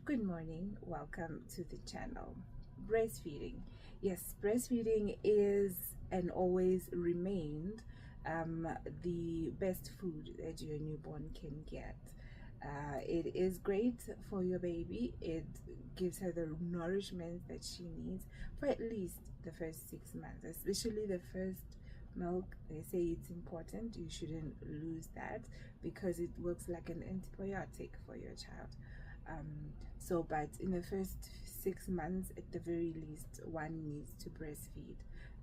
Good morning, welcome to the channel. Breastfeeding. Yes, breastfeeding is and always remained the best food that your newborn can get. It is great for your baby. It gives her the nourishment that she needs for at least the first 6 months, especially the first milk. They say it's important. You shouldn't lose that because it works like an antibiotic for your child. But in the first 6 months, at the very least, one needs to breastfeed.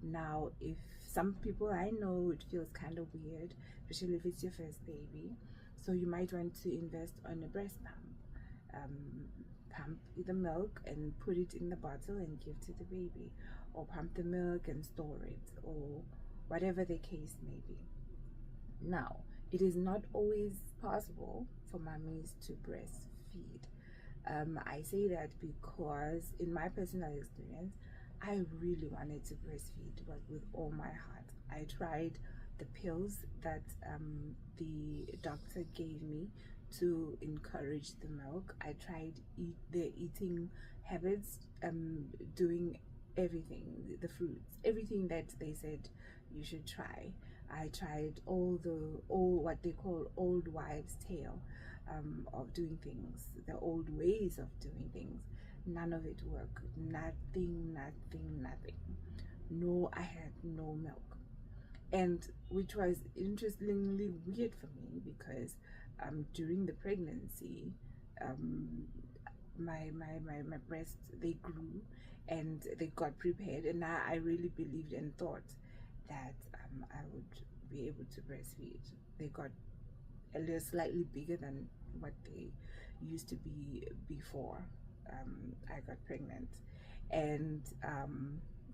Now, if some people I know, it feels kind of weird, especially if it's your first baby. So you might want to invest on a breast pump. Pump the milk and put it in the bottle and give to the baby, or pump the milk and store it, or whatever the case may be. Now, it is not always possible for mummies to breastfeed. I say that because in my personal experience, I really wanted to breastfeed, but with all my heart. I tried the pills that the doctor gave me to encourage the milk. I tried the eating habits, doing everything, the fruits, everything that they said you should try. I tried all what they call old wives' tale of doing things, the old ways of doing things. None of it worked. Nothing, nothing, nothing. No, I had no milk. And which was interestingly weird for me because during the pregnancy, um, my breasts, they grew and they got prepared, and I really believed and thought that I would be able to breastfeed. They got a little slightly bigger than what they used to be before I got pregnant. And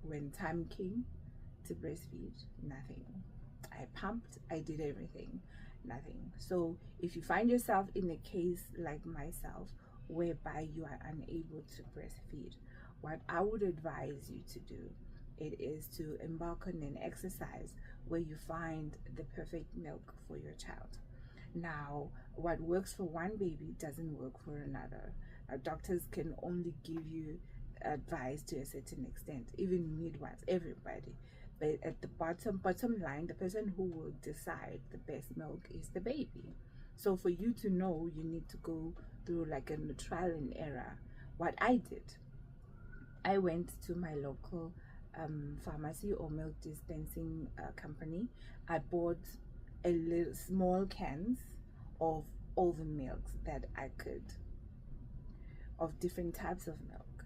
when time came to breastfeed, nothing. I pumped, I did everything, nothing. So if you find yourself in a case like myself whereby you are unable to breastfeed, what I would advise you to do, it is to embark on an exercise where you find the perfect milk for your child. Now, what works for one baby doesn't work for another. Doctors can only give you advice to a certain extent, even midwives, everybody. But at the bottom line, the person who will decide the best milk is the baby. So for you to know, you need to go through like a trial and error. What I did, I went to my local pharmacy or milk dispensing company. I bought a little small cans of all the milks that I could, of different types of milk.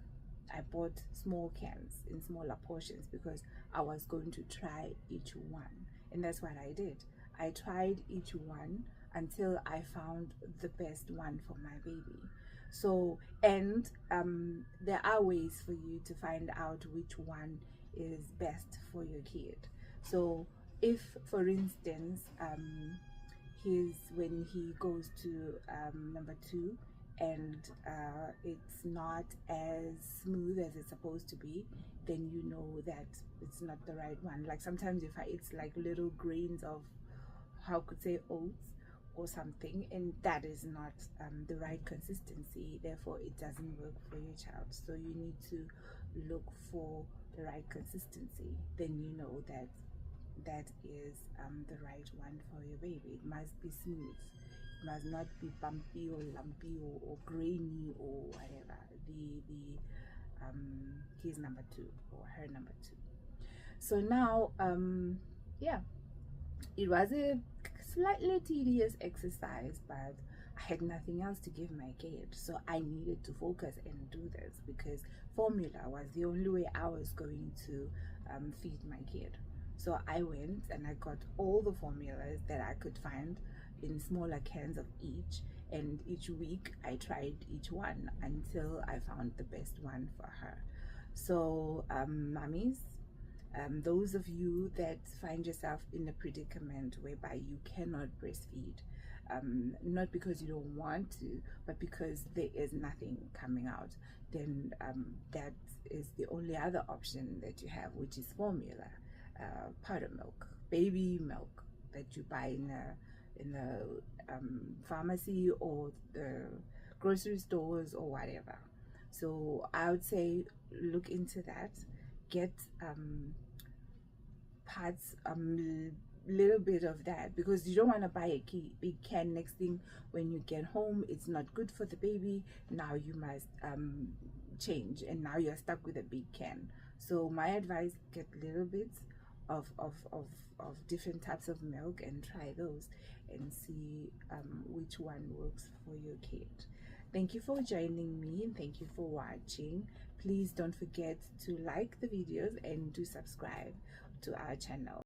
I bought small cans in smaller portions because I was going to try each one. And that's what I did. I tried each one until I found the best one for my baby. So, and there are ways for you to find out which one is best for your kid. So, if for instance, when he goes to number two, and it's not as smooth as it's supposed to be, then you know that it's not the right one. Like sometimes if it's like little grains of, how could say, oats or something, and that is not the right consistency, therefore it doesn't work for your child. So you need to look for the right consistency, then you know that that is the right one for your baby. It must be smooth. It must not be bumpy or lumpy or grainy or whatever. He's number two or her number two. So now yeah, it was a slightly tedious exercise, but I had nothing else to give my kid, so I needed to focus and do this because formula was the only way I was going to feed my kid. So I went and I got all the formulas that I could find in smaller cans of each, and each week I tried each one until I found the best one for her. So mummies, those of you that find yourself in a predicament whereby you cannot breastfeed, not because you don't want to, but because there is nothing coming out, then that is the only other option that you have, which is formula, powder milk, baby milk that you buy in the pharmacy or the grocery stores or whatever. So I would say look into that. Get parts little bit of that, because you don't want to buy a big can. Next thing, when you get home, it's not good for the baby. Now you must change, and now you're stuck with a big can. So my advice, get little bits of different types of milk and try those and see which one works for your kid. Thank you for joining me, and thank you for watching. Please don't forget to like the videos and do subscribe to our channel.